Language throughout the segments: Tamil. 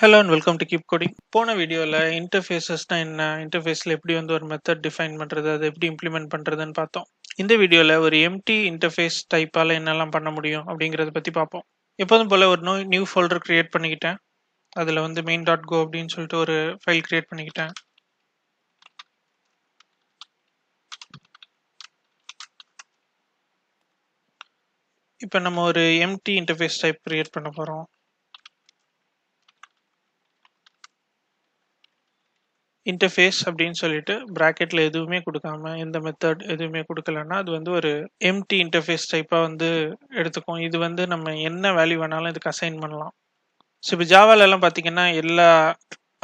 Hello and welcome to keep coding. போன வீடியோவில் இன்டர்ஃபேஸஸ்னால் என்ன, இன்டர்ஃபேஸில் எப்படி ஒரு மெத்தட் டிஃபைன் பண்ணுறது, அதை எப்படி இம்ப்ளிமெண்ட் பண்ணுறதுன்னு பார்த்தோம். இந்த வீடியோவில் ஒரு எம்டி இன்டர்ஃபேஸ் டைப்பால் என்னெல்லாம் பண்ண முடியும் அப்படிங்கிறத பற்றி பார்ப்போம். எப்போதும் போல் ஒரு நியூ ஃபோல்டர் க்ரியேட் பண்ணிக்கிட்டேன். அதில் main.go அப்படின்னு சொல்லிட்டு ஒரு ஃபைல் க்ரியேட் பண்ணிக்கிட்டேன். இப்போ நம்ம ஒரு எம்டி இன்டர்ஃபேஸ் டைப் க்ரியேட் பண்ண போகிறோம். இன்டர்ஃபேஸ் அப்படின்னு சொல்லிட்டு ப்ராக்கெட்டில் எதுவுமே கொடுக்காம எந்த மெத்தட் எதுவுமே கொடுக்கலன்னா அது ஒரு எம்டி இன்டர்ஃபேஸ் டைப்பாக எடுத்துக்கும். இது நம்ம என்ன வேல்யூ வேணாலும் இதுக்கு அசைன் பண்ணலாம். ஸோ இப்போ ஜாவாலெல்லாம் பார்த்தீங்கன்னா எல்லா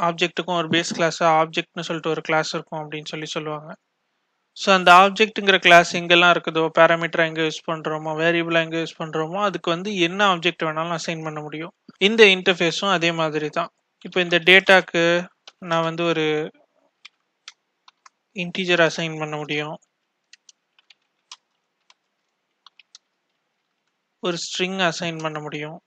ஆப்ஜெக்ட்டுக்கும் ஒரு பேஸ் கிளாஸாக ஆப்ஜெக்ட்னு சொல்லிட்டு ஒரு கிளாஸ் இருக்கும் அப்படின்னு சொல்லுவாங்க. ஸோ அந்த ஆப்ஜெக்ட்டுங்கிற கிளாஸ் எங்கெல்லாம் இருக்குதோ, பேராமீட்டர் எங்கே யூஸ் பண்ணுறோமோ, வேரியபிளாக எங்கே யூஸ் பண்ணுறோமோ, அதுக்கு என்ன ஆப்ஜெக்ட் வேணாலும் அசைன் பண்ண முடியும். இந்த இன்டர்ஃபேஸும் அதே மாதிரி தான். இப்போ இந்த டேட்டாக்கு நான் ஒரு இன்டீஜர் அசைன் பண்ண முடியும், ஒரு ஸ்ட்ரிங் அசைன் பண்ண முடியும்,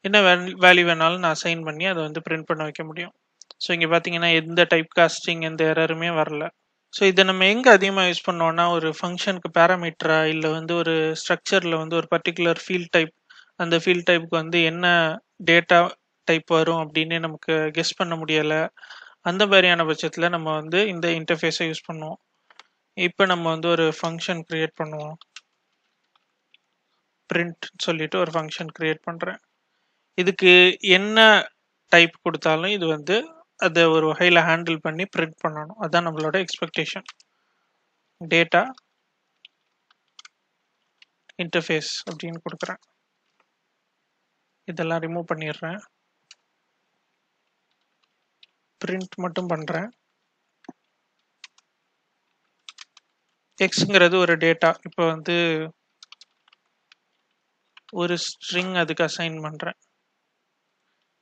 என்ன வேல்யூ வேணாலும் நான் அசைன் பண்ணி அதை பிரிண்ட் பண்ண வைக்க முடியும். ஸோ இங்கே பார்த்தீங்கன்னா எந்த டைப் காஸ்டிங் எந்த எரருமே வரல. ஸோ இதை நம்ம எங்கே அதிகமாக யூஸ் பண்ணோம்னா ஒரு ஃபங்க்ஷனுக்கு பேராமீட்டரா இல்லை ஒரு ஸ்ட்ரக்சரில் ஒரு பர்டிகுலர் ஃபீல்ட் டைப், அந்த ஃபீல்ட் டைப்புக்கு என்ன டேட்டா டைப் வரும் அப்படின்னு நமக்கு கெஸ் பண்ண முடியலை. அந்த மாதிரியான பட்சத்தில் நம்ம இந்த இன்டர்ஃபேஸை யூஸ் பண்ணுவோம். இப்போ நம்ம ஒரு ஃபங்க்ஷன் க்ரியேட் பண்ணுவோம். பிரிண்ட் சொல்லிட்டு ஒரு ஃபங்க்ஷன் க்ரியேட் பண்ணுறேன். இதுக்கு என்ன டைப் கொடுத்தாலும் இது அதை ஒரு வகையில் ஹேண்டில் பண்ணி பிரிண்ட் பண்ணணும். அதுதான் நம்மளோட எக்ஸ்பெக்டேஷன். டேட்டா இன்டர்ஃபேஸ் அப்படின்னு கொடுக்குறேன். இதெல்லாம் ரிமூவ் பண்ணிடுறேன். பிரிண்ட் மட்டும் பண்ணுறேன். எக்ஸுங்கிறது ஒரு டேட்டா. இப்போ ஒரு ஸ்ட்ரிங் அதுக்கு அசைன் பண்ணுறேன்.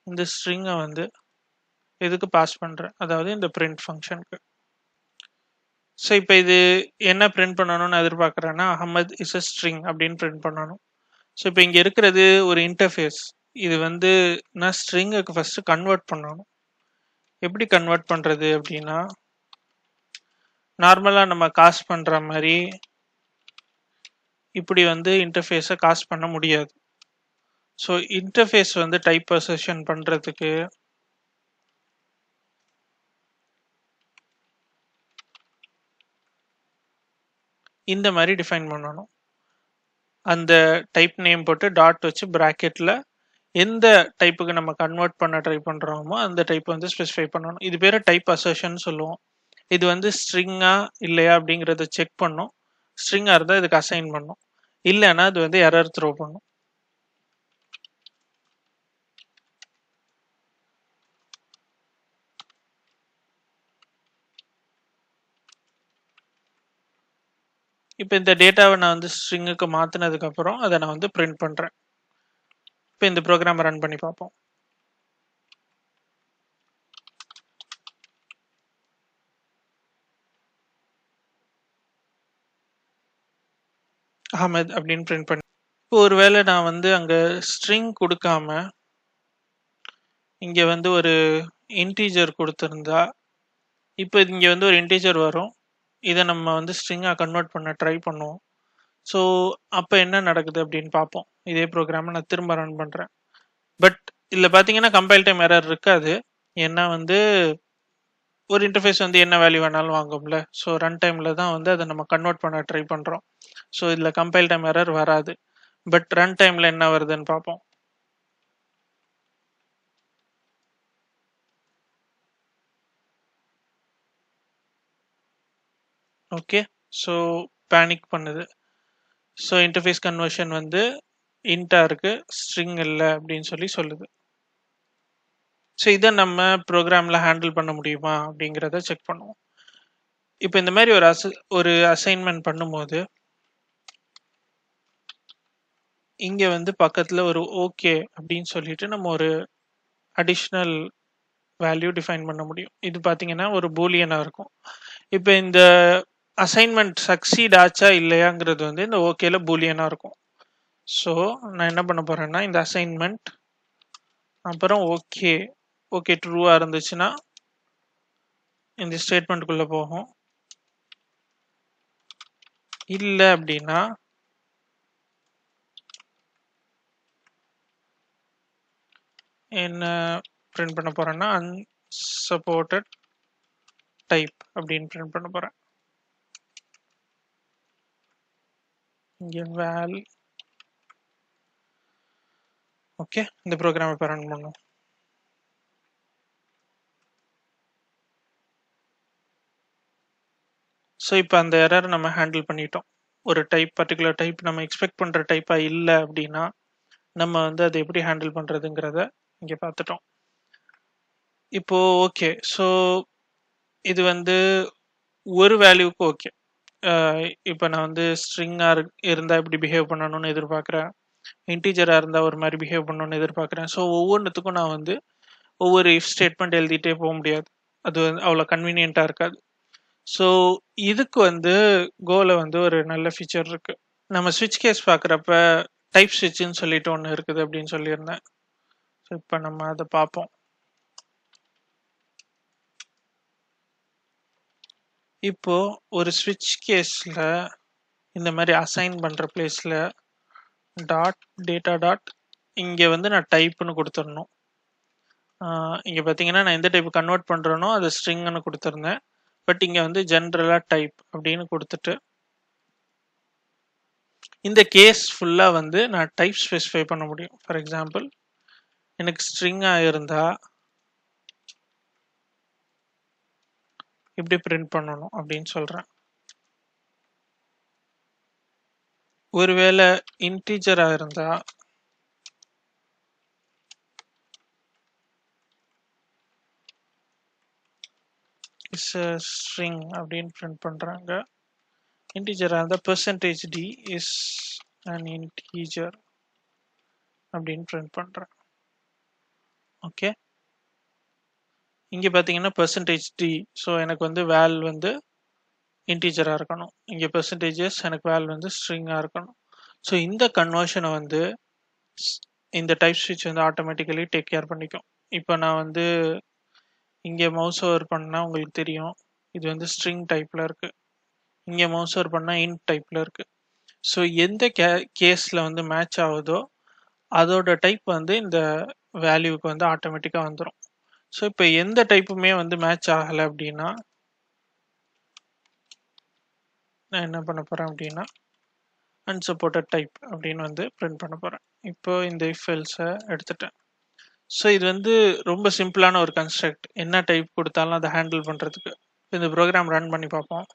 இந்த ஸ்ட்ரிங்கை எதுக்கு பாஸ் பண்ணுறேன், அதாவது இந்த பிரிண்ட் ஃபங்க்ஷனுக்கு. ஸோ இப்போ இது என்ன பிரிண்ட் பண்ணணும்னு எதிர்பார்க்குறேன்னா அஹமத் இஸ் அ ஸ்ட்ரிங் அப்படின்னு பிரிண்ட் பண்ணணும். ஸோ இப்போ இங்கே இருக்கிறது ஒரு இன்டர்ஃபேஸ். இது நான் ஸ்ட்ரிங்குக்கு ஃபஸ்ட்டு கன்வெர்ட் பண்ணணும். எப்படி கன்வெர்ட் பண்ணுறது அப்படின்னா, நார்மலாக நம்ம காஸ் பண்ணுற மாதிரி இப்படி இன்டர்ஃபேஸை காஸ் பண்ண முடியாது. ஸோ இன்டர்ஃபேஸ் டைப் அசர்ஷன் பண்ணுறதுக்கு இந்த மாதிரி டிஃபைன் பண்ணணும். அந்த டைப் நேம் போட்டு டாட் வச்சு ப்ராக்கெட்டில் எந்த டைப்புக்கு நம்ம கன்வெர்ட் பண்ண ட்ரை பண்ணுறோமோ அந்த டைப் ஸ்பெசிஃபை பண்ணணும். இது பேர் டைப் அசர்ஷன் சொல்லுவோம். இது ஸ்ட்ரிங்கா இல்லையா அப்படிங்கிறத செக் பண்ணும். ஸ்ட்ரிங்காக இருந்தால் இதுக்கு அசைன் பண்ணும், இல்லைன்னா அது எரர் த்ரோ பண்ணும். இப்போ இந்த டேட்டாவை நான் ஸ்ட்ரிங்குக்கு மாற்றினதுக்கப்புறம் அதை நான் பிரிண்ட் பண்ணுறேன். இப்போ இந்த ப்ரோக்ராம் ரன் பண்ணி பார்ப்போம். அஹமத் அப்படின்னு பிரிண்ட் பண்ணி, இப்போ ஒருவேளை நான் அங்கே ஸ்ட்ரிங் கொடுக்காம இங்கே ஒரு இன்டீஜர் கொடுத்துருந்தா, இப்போ இங்கே ஒரு இன்டீஜர் வரும். இதை நம்ம ஸ்ட்ரிங்காக கன்வெர்ட் பண்ண ட்ரை பண்ணுவோம். ஸோ அப்போ என்ன நடக்குது அப்படின்னு பார்ப்போம். இதே ப்ரோக்ராமை நான் திரும்ப ரன் பண்ணுறேன். பட் இதில் பார்த்தீங்கன்னா கம்பைல் டைம் எரர் இருக்காது. ஏன்னா ஒரு இன்டர்ஃபேஸ் என்ன வேல்யூ வேணாலும் வாங்கும்ல. ஸோ ரன் டைமில் தான் அதை நம்ம கன்வெர்ட் பண்ண ட்ரை பண்ணுறோம். ஸோ இதில் கம்பைல் டைம் எரர் வராது. பட் ரன் டைமில் என்ன வருதுன்னு பார்ப்போம். ஓகே, ஸோ பேனிக் பண்ணுது. ஸோ இன்டர்ஃபேஸ் கன்வர்ஷன் இன்டா இருக்கு, ஸ்ட்ரிங் இல்லை அப்படின்னு சொல்லுது. ஸோ இதை நம்ம ப்ரோக்ராமில் ஹேண்டில் பண்ண முடியுமா அப்படிங்கிறத செக் பண்ணுவோம். இப்போ இந்த மாதிரி ஒரு அசைன்மெண்ட் பண்ணும்போது இங்கே பக்கத்தில் ஒரு ஓகே அப்படின்னு சொல்லிட்டு நம்ம ஒரு அடிஷ்னல் வேல்யூ டிஃபைன் பண்ண முடியும். இது பார்த்தீங்கன்னா ஒரு பூலியனாக இருக்கும். இப்போ இந்த அசைன்மெண்ட் சக்சீட் ஆச்சா இல்லையாங்கிறது வந்து இந்த ஓகேல பூலியனா இருக்கும். ஸோ நான் என்ன பண்ண போறேன்னா இந்த அசைன்மெண்ட் அப்புறம் ஓகே ஓகே ட்ரூவா இருந்துச்சுன்னா இந்த ஸ்டேட்மெண்ட்டுக்குள்ள போகும். இல்லை அப்படின்னா என்ன பிரிண்ட் பண்ண போறேன்னா அன்சப்போர்ட்டட் டைப் அப்படின்னு பிரிண்ட் பண்ண போறேன். இங்க வேல் ஓகே இந்த ப்ரோக்ராம் இப்போ ரன் பண்ணும். ஸோ இப்போ அந்த எரர் நம்ம ஹேண்டில் பண்ணிட்டோம். ஒரு டைப் பர்டிகுலர் டைப் நம்ம எக்ஸ்பெக்ட் பண்ற டைப்பா இல்லை அப்படின்னா நம்ம வந்து அதை எப்படி ஹேண்டில் பண்றதுங்கிறத இங்க பார்த்துட்டோம். இப்போ ஓகே ஸோ இது வந்து ஒரு வேல்யூக்கு ஓகே. இப்போ நான் வந்து ஸ்ட்ரிங்கா இருந்தா இப்படி பிஹேவ் பண்ணணும்னு எதிர்பார்க்குறேன், இன்டீஜரா இருந்தா ஒரு மாதிரி பிஹேவ் பண்ணணும்னு எதிர்பார்க்குறேன். ஸோ ஒவ்வொன்றுத்துக்கும் நான் வந்து ஒவ்வொரு இஃப் ஸ்டேட்மெண்ட் எழுதிட்டே போக முடியாது, அது வந்து அவ்வளோ கன்வீனியன்ட்டா இருக்காது. ஸோ இதுக்கு வந்து கோல வந்து ஒரு நல்ல ஃபீச்சர் இருக்கு. நம்ம ஸ்விட்ச் கேஸ் பார்க்குறப்ப டைப் ஸ்விட்ச்னு சொல்லிட்டு ஒன்று இருக்குது அப்படின்னு சொல்லியிருந்தேன். ஸோ இப்போ நம்ம அதை பார்ப்போம். இப்போ ஒரு ஸ்விட்ச் கேஸ்ல இந்த மாதிரி அசைன் பண்ற பிளேஸ்ல டாட் டேட்டா டாட் இங்க வந்து நான் டைப்னு கொடுத்துடணும். இங்க பாத்தீங்கன்னா நான் எந்த டைப் கன்வெர்ட் பண்றேனோ அது ஸ்ட்ரிங்னு கொடுத்துருந்தேன். பட் இங்க வந்து ஜென்ரலா டைப் அப்படின்னு கொடுத்துட்டு இந்த கேஸ் ஃபுல்லா வந்து நான் டைப் ஸ்பெசிஃபை பண்ண முடியும். ஃபார் எக்ஸாம்பிள் எனக்கு ஸ்ட்ரிங்கா இருந்தா இப்படி பிரிண்ட் பண்ணணும் அப்படின்னு சொல்றேன். ஒருவேளை இன்டீஜரா இருந்தா இஸ் ஸ்ட்ரிங் அப்படின்னு பிரிண்ட் பண்றாங்க. இன்டீஜரா இருந்தா percentage d is an integer அப்படின்னு பிரிண்ட் பண்றேன். ஓகே இங்க பாத்தீங்கன்னா பெர்சன்டேஜ் டி, ஸோ எனக்கு வந்து வேல் வந்து இன்டீஜரா இருக்கணும். இங்க பெர்சன்டேஜஸ் எனக்கு வேல் வந்து ஸ்ட்ரிங்கா இருக்கணும். ஸோ இந்த கன்வர்ஷனை வந்து இந்த டைப் ஸ்விட்ச் வந்து ஆட்டோமேட்டிக்கலி டேக் கேர் பண்ணிக்கும். இப்போ நான் வந்து இங்க மவுஸ் ஓவர் பண்ணா உங்களுக்கு தெரியும் இது வந்து ஸ்ட்ரிங் டைப்ல இருக்கு, இங்க மவுஸ் ஓவர் பண்ணா இன்ட் டைப்ல இருக்கு. ஸோ எந்த கேஸ்ல வந்து மேட்ச் ஆகுதோ அதோட டைப் வந்து இந்த வேல்யூக்கு வந்து ஆட்டோமேட்டிக்கா வந்துடும். ஸோ இப்போ எந்த டைப்புமே வந்து மேட்ச் ஆகலை அப்படின்னா நான் என்ன பண்ண போறேன் அப்படின்னா அன்சப்போர்ட்டட் டைப் அப்படின்னு வந்து பிரிண்ட் பண்ண போறேன். இப்போ இந்த இஃப் எல்ஸை எடுத்துட்டேன். ஸோ இது வந்து ரொம்ப சிம்பிளான ஒரு கன்ஸ்ட்ரக்ட், என்ன டைப் கொடுத்தாலும் அதை ஹேண்டில் பண்றதுக்கு. இந்த ப்ரோக்ராம் ரன் பண்ணி பார்ப்போம்.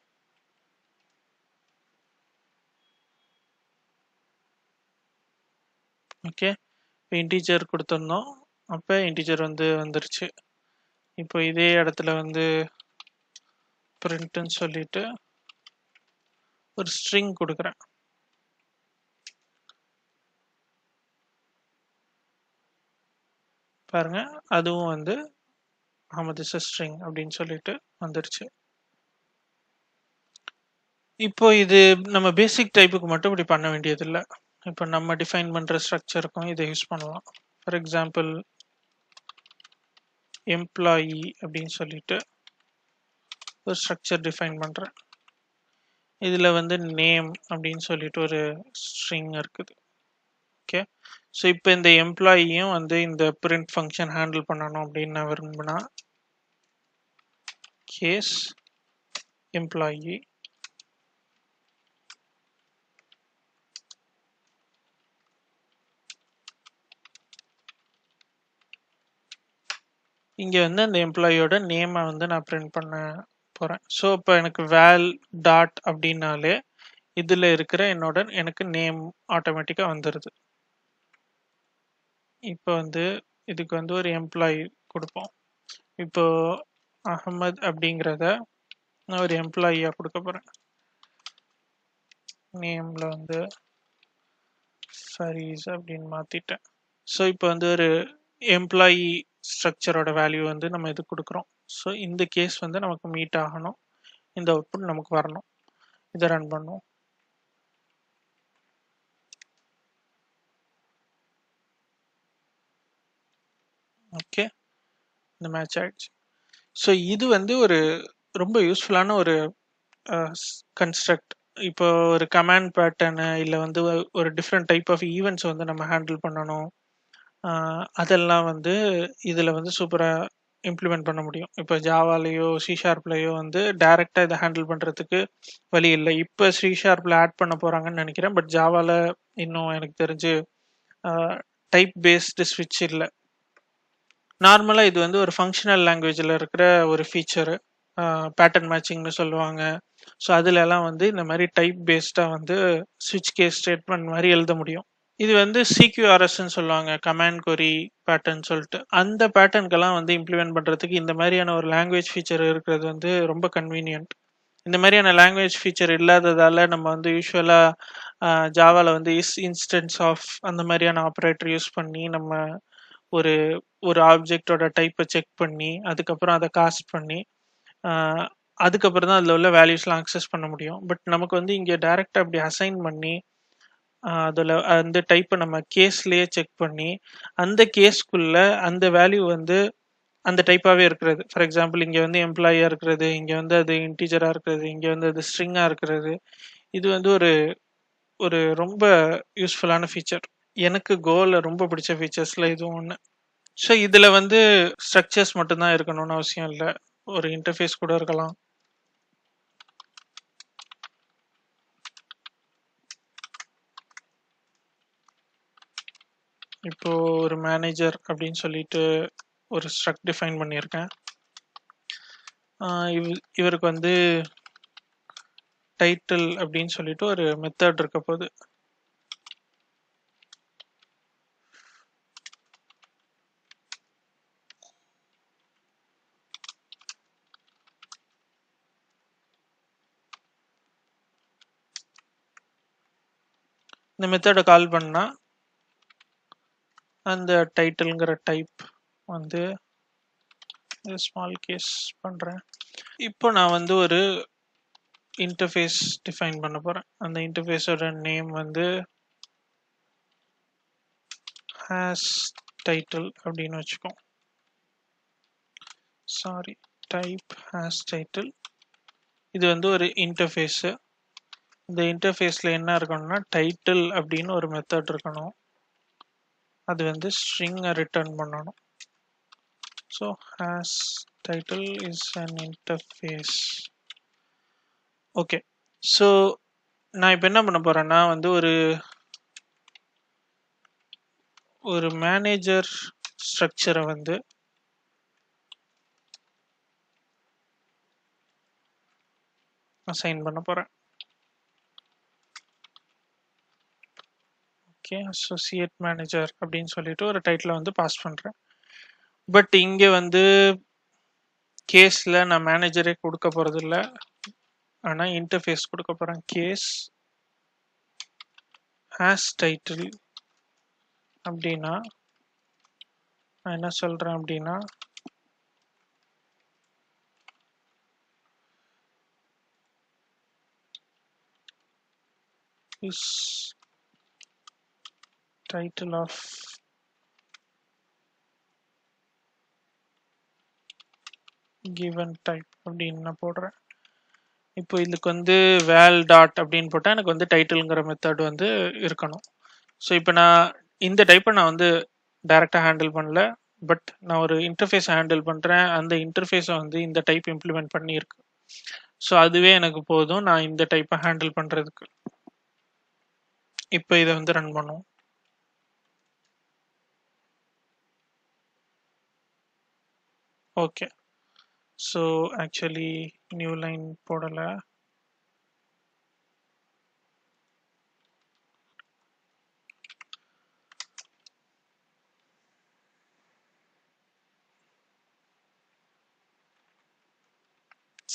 ஓகே இப்போ இன்டீஜர் கொடுத்துருந்தோம், அப்போ இன்டீஜர் வந்து வந்துருச்சு. இப்போ இதே இடத்துல வந்து பிரிண்ட்னு சொல்லிட்டு ஒரு ஸ்ட்ரிங் கொடுக்குறேன். பாருங்க அதுவும் வந்து அஹமது ஸ்ட்ரிங் அப்படின்னு சொல்லிட்டு வந்துருச்சு. இப்போ இது நம்ம பேசிக் டைப்புக்கு மட்டும் இப்படி பண்ண வேண்டியது இல்லை. இப்போ நம்ம டிஃபைன் பண்ற ஸ்ட்ரக்சருக்கும் இதை யூஸ் பண்ணலாம். ஃபார் எக்ஸாம்பிள் எம்ப்ளாயி அப்படின்னு சொல்லிட்டு ஒரு ஸ்ட்ரக்சர் டிஃபைன் பண்றேன். இதுல வந்து நேம் அப்படின்னு சொல்லிட்டு ஒரு ஸ்ட்ரிங் இருக்குது. ஓகே ஸோ இப்போ இந்த எம்ப்ளாயியும் வந்து இந்த பிரிண்ட் ஃபங்க்ஷன் ஹேண்டில் பண்ணணும் அப்படின்னு நான் விரும்பினா கேஸ் எம்ப்ளாயி இங்க வந்து அந்த எம்ப்ளாயியோட நேமை வந்து நான் பிரிண்ட் பண்ண போறேன். ஸோ இப்போ எனக்கு வேல் டாட் அப்படின்னாலே இதுல இருக்கிற என்னோட எனக்கு நேம் ஆட்டோமேட்டிக்கா வந்துடுது. இப்போ வந்து இதுக்கு வந்து ஒரு எம்ப்ளாயி கொடுப்போம். இப்போ அகமது அப்படிங்கிறத நான் ஒரு எம்ப்ளாயியா கொடுக்க போறேன். நேம்ல வந்து ஃபரீஸ் அப்படின்னு மாத்திட்டேன். ஸோ இப்போ வந்து ஒரு எம்ப்ளாயி ஸ்ட்ரக்சரோட வேல்யூ வந்து நம்ம இது கொடுக்குறோம். ஸோ இந்த கேஸ் வந்து நமக்கு மீட் ஆகணும், இந்த அவுட்புட் நமக்கு வரணும். இதை ரன் பண்ணுவோம். ஓகே, இந்த மேட்ச் ஆயிடுச்சு. ஸோ இது வந்து ஒரு ரொம்ப யூஸ்ஃபுல்லான ஒரு கன்ஸ்ட்ரக்ட். இப்போ ஒரு கமாண்ட் பேட்டர்னு இல்லை வந்து ஒரு டிஃப்ரெண்ட் டைப் ஆஃப் ஈவெண்ட்ஸ் வந்து நம்ம ஹேண்டில் பண்ணணும். அதெல்லாம் வந்து இதில் வந்து சூப்பராக இம்ப்ளிமெண்ட் பண்ண முடியும். இப்போ ஜாவாலேயோ C#லையோ வந்து டைரெக்டாக இதை ஹேண்டில் பண்ணுறதுக்கு வழி இல்லை. இப்போ C#ல ஆட் பண்ண போகிறாங்கன்னு நினைக்கிறேன். பட் ஜாவாவில் இன்னும் எனக்கு தெரிஞ்சு டைப் பேஸ்டு ஸ்விட்ச் இல்லை. நார்மலாக இது வந்து ஒரு ஃபங்க்ஷனல் லாங்குவேஜில் இருக்கிற ஒரு ஃபீச்சரு, பேட்டர்ன் மேட்சிங்னு சொல்லுவாங்க. ஸோ அதுலலாம் வந்து இந்த மாதிரி டைப் பேஸ்டாக வந்து ஸ்விட்ச் கேஸ் ஸ்டேட்மெண்ட் மாதிரி எழுத முடியும். இது வந்து CQRSன்னு சொல்லுவாங்க, கமாண்ட் கொரி பேட்டர்ன் சொல்லிட்டு. அந்த பேட்டர்னுக்கெல்லாம் வந்து இம்ப்ளிமெண்ட் பண்ணுறதுக்கு இந்த மாதிரியான ஒரு லாங்குவேஜ் ஃபீச்சர் இருக்கிறது வந்து ரொம்ப கன்வீனியன்ட். இந்த மாதிரியான லாங்குவேஜ் ஃபீச்சர் இல்லாததால் நம்ம வந்து யூஸ்வலாக ஜாவாவில் வந்து இன்ஸ்டன்ஸ் ஆஃப் அந்த மாதிரியான ஆப்ரேட்டர் யூஸ் பண்ணி நம்ம ஒரு ஒரு ஆப்ஜெக்டோட டைப்பை செக் பண்ணி அதுக்கப்புறம் அதை காஸ்ட் பண்ணி அதுக்கப்புறம் தான் அதில் உள்ள வேல்யூஸ்லாம் அக்சஸ் பண்ண முடியும். பட் நமக்கு வந்து இங்கே டைரெக்டாக அப்படி அசைன் பண்ணி அதில் அந்த டைப்பை நம்ம கேஸ்லேயே செக் பண்ணி அந்த கேஸ்க்குள்ள அந்த வேல்யூ வந்து அந்த டைப்பாகவே இருக்கிறது. ஃபார் எக்ஸாம்பிள் இங்கே வந்து எம்ப்ளாயியாக இருக்கிறது, இங்கே வந்து அது இன்டீஜராக இருக்கிறது, இங்கே வந்து அது ஸ்ட்ரிங்காக இருக்கிறது. இது வந்து ஒரு ஒரு ரொம்ப யூஸ்ஃபுல்லான ஃபீச்சர். எனக்கு கோவில் ரொம்ப பிடிச்ச ஃபீச்சர்ஸில் இதுவும் ஒன்று. ஸோ இதில் வந்து ஸ்ட்ரக்சர்ஸ் மட்டும்தான் இருக்கணும்னு அவசியம் இல்லை, ஒரு இன்டர்ஃபேஸ் கூட இருக்கலாம். இப்போ ஒரு மேனேஜர் அப்படின்னு சொல்லிட்டு ஒரு ஸ்ட்ரக்ட் டிஃபைன் பண்ணியிருக்கேன். இவருக்கு வந்து டைட்டில் அப்படின்னு சொல்லிட்டு ஒரு மெத்தட் இருக்க போகுது. இந்த மெத்தடை கால் பண்ணா அந்த டைட்டில்ங்கிற டைப் வந்து ஸ்மால் கேஸ் பண்றேன். இப்போ நான் வந்து ஒரு இன்டர்ஃபேஸ் டிஃபைன் பண்ண போறேன். அந்த இன்டர்ஃபேஸோட நேம் வந்து ஹேஸ் டைட்டில் அப்படின்னு வச்சுக்கோம். Sorry, type has title. இது வந்து ஒரு இன்டர்ஃபேஸு. இந்த இன்டர்ஃபேஸ்ல என்ன இருக்கணும்னா டைட்டில் அப்படின்னு ஒரு மெத்தட் இருக்கணும். அது வந்து ஸ்ட்ரிங்கை ரிட்டர்ன் பண்ணணும். So has title is an interface. Okay, so நான் இப்போ என்ன பண்ண போறேன்னா வந்து ஒரு மேனேஜர் ஸ்ட்ரக்சரை வந்து அசைன் பண்ண போறேன். ஓகே, அசோசியேட் மேனேஜர் அப்படின்னு சொல்லிட்டு ஒரு டைட்டில் வந்து பாஸ் பண்றேன். பட் இங்கே வந்து கேஸ்ல நான் மேனேஜரே கொடுக்க போறது இல்லை, ஆனா இன்டர்ஃபேஸ் கொடுக்க போறேன். கேஸ் ஹேஸ் டைட்டில் அப்படின்னா நான் என்ன சொல்றேன் அப்படின்னா is title of given type அப்படின்னு நான் போடுறேன். இப்போ இதுக்கு வந்து வேல் டாட் அப்படின்னு போட்டால் எனக்கு வந்து டைட்டில்ங்கிற மெத்தட் வந்து இருக்கணும். ஸோ இப்போ நான் இந்த டைப்பை நான் வந்து டைரெக்டாக ஹேண்டில் பண்ணல, பட் நான் ஒரு இன்டர்ஃபேஸ் ஹேண்டில் பண்ணுறேன். அந்த இன்டர்ஃபேஸை வந்து இந்த டைப் இம்ப்ளிமெண்ட் பண்ணியிருக்கு. ஸோ அதுவே எனக்கு போதும் நான் இந்த டைப்பை ஹேண்டில் பண்ணுறதுக்கு. இப்போ இதை வந்து ரன் பண்ணுவோம். Okay, so actually new line போடலை.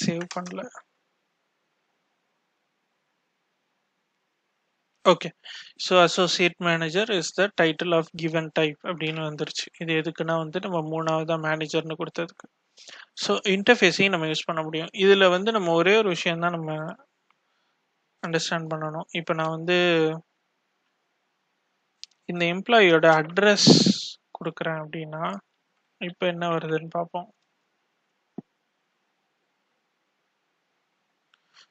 சேவ் பண்ணல. Okay, so associate manager is the title of given type அப்படின்னு வந்துருச்சு. இது எதுக்குன்னா வந்து நம்ம மூணாவதா மேனேஜர்னு கொடுத்ததுக்கு. ஸோ இன்டர்ஃபேஸையும் நம்ம யூஸ் பண்ண முடியும். இதில் வந்து நம்ம ஒரே ஒரு விஷயம் தான் நம்ம அண்டர்ஸ்டாண்ட் பண்ணணும். இப்போ நான் வந்து இந்த எம்ப்ளாயியோட அட்ரஸ் கொடுக்குறேன் அப்படின்னா இப்போ என்ன வருதுன்னு பார்ப்போம்.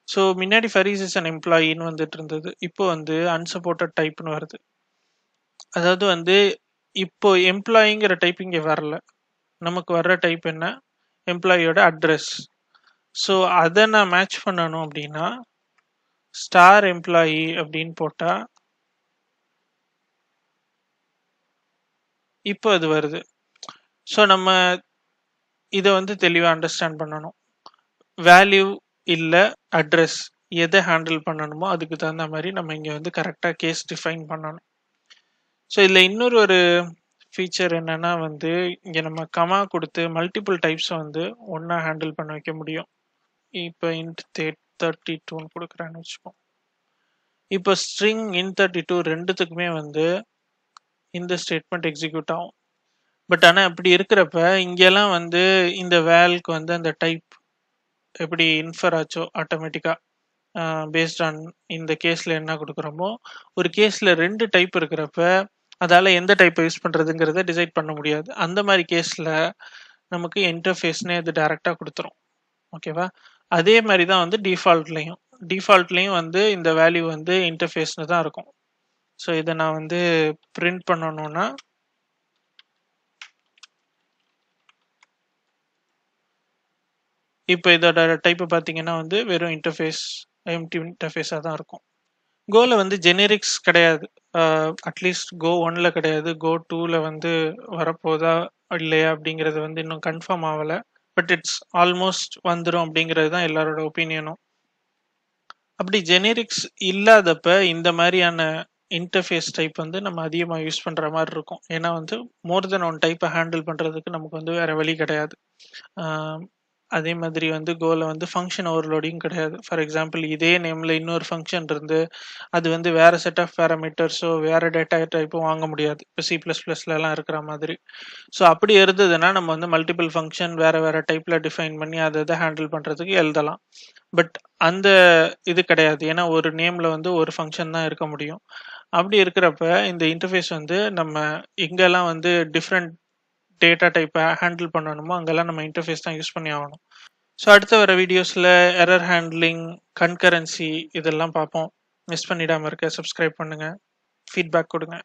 ஸோ முன்னாடி ஃபரீஸ் இஸ் அன் எம்ப்ளாயின்னு வந்துட்டு இருந்தது. இப்போ வந்து அன்சப்போர்ட்டட் டைப்னு வருது. அதாவது வந்து இப்போ எம்ப்ளாயிங்கிற டைப் இங்கே வரல. நமக்கு வர்ற டைப் என்ன? எம்ப்ளாயியோட அட்ரஸ். ஸோ அதை நான் மேட்ச் பண்ணணும் அப்படின்னா ஸ்டார் எம்ப்ளாயி அப்படின்னு போட்டா இப்போ அது வருது. ஸோ நம்ம இதை வந்து தெளிவாக அண்டர்ஸ்டாண்ட் பண்ணணும். வேல்யூ இல்லை அட்ரஸ் எதை ஹேண்டில் பண்ணணுமோ அதுக்கு தகுந்த மாதிரி நம்ம இங்கே வந்து கரெக்டாக கேஸ் டிஃபைன் பண்ணணும். ஸோ இதில் இன்னொரு ஒரு ஃபீச்சர் என்னன்னா வந்து இங்கே நம்ம கமா கொடுத்து மல்டிபிள் டைப்ஸை வந்து ஒன்றா ஹேண்டில் பண்ண வைக்க முடியும். இப்போ இன்ட் 32 கொடுக்குறேன்னு வச்சுப்போம். இப்போ ஸ்ட்ரிங் in32 ரெண்டுத்துக்குமே வந்து இந்த ஸ்டேட்மெண்ட் எக்ஸிக்யூட் ஆகும். பட் ஆனால் அப்படி இருக்கிறப்ப இங்கெல்லாம் வந்து இந்த வேல்க்கு வந்து அந்த டைப் எப்படி இன்ஃபர் ஆச்சோ ஆட்டோமேட்டிக்காக பேஸ்ட் ஆன் இந்த கேஸில் என்ன கொடுக்குறோமோ, ஒரு கேஸில் 2 டைப் இருக்கிறப்ப அதால் எந்த டைப்பை யூஸ் பண்ணுறதுங்கிறத டிசைட் பண்ண முடியாது. அந்த மாதிரி கேஸில் நமக்கு இன்டர்ஃபேஸ்னே அது டைரெக்டாக கொடுத்துரும். ஓகேவா? அதே மாதிரி தான் வந்து டிஃபால்ட்லேயும் வந்து இந்த வேல்யூ வந்து இன்டர்ஃபேஸ்னு தான் இருக்கும். ஸோ இதை நான் வந்து பிரிண்ட் பண்ணணும்னா இப்போ இதோட டைப்பை பார்த்தீங்கன்னா வந்து வெறும் இன்டர்ஃபேஸ் எம்டி இன்டர்ஃபேஸாக தான் இருக்கும். கோவில் வந்து ஜெனரிக்ஸ் கிடையாது. அட்லீஸ்ட் கோ 1ல் கிடையாது. கோ 2ல் வந்து வரப்போதா இல்லையா அப்படிங்கிறது வந்து இன்னும் கன்ஃபார்ம் ஆகலை. பட் இட்ஸ் ஆல்மோஸ்ட் வந்துடும் அப்படிங்கிறது தான் எல்லாரோட ஒப்பீனியனும். அப்படி ஜெனரிக்ஸ் இல்லாதப்ப இந்த மாதிரியான இன்டர்ஃபேஸ் டைப் வந்து நம்ம அதிகமாக யூஸ் பண்ணுற மாதிரி இருக்கும். ஏன்னா வந்து மோர் தென் ஒன் டைப்பை ஹேண்டில் பண்ணுறதுக்கு நமக்கு வந்து வேறு வழி கிடையாது. அதே மாதிரி வந்து கோவில் வந்து ஃபங்க்ஷன் ஓவர்லோடிங் கிடையாது. ஃபார் எக்ஸாம்பிள் இதே நேமில் இன்னொரு ஃபங்க்ஷன் இருந்து அது வந்து வேறு செட் ஆஃப் பேராமீட்டர்ஸோ வேறு டேட்டா டைப்பும் வாங்க முடியாது. இப்போ C++லலாம் இருக்கிற மாதிரி. ஸோ அப்படி இருந்ததுன்னா நம்ம வந்து மல்டிபிள் ஃபங்க்ஷன் வேறு டைப்பில் டிஃபைன் பண்ணி அதை ஹேண்டில் பண்ணுறதுக்கு எழுதலாம். பட் அந்த இது கிடையாது. ஏன்னா ஒரு நேமில் வந்து ஒரு ஃபங்க்ஷன் தான் இருக்க முடியும். அப்படி இருக்கிறப்ப இந்த இன்டர்ஃபேஸ் வந்து நம்ம எங்கெல்லாம் வந்து டிஃப்ரெண்ட் டேட்டா டைப்பை ஹேண்டில் பண்ணணுமோ அங்கெல்லாம் நம்ம இன்டர்ஃபேஸ் தான் யூஸ் பண்ணி ஆகணும். ஸோ அடுத்து வர வீடியோஸில் எரர் ஹேண்ட்லிங், கன்கரன்சி இதெல்லாம் பார்ப்போம். மிஸ் பண்ணிடாமல் இருக்க சப்ஸ்கிரைப் பண்ணுங்கள், ஃபீட்பேக் கொடுங்க.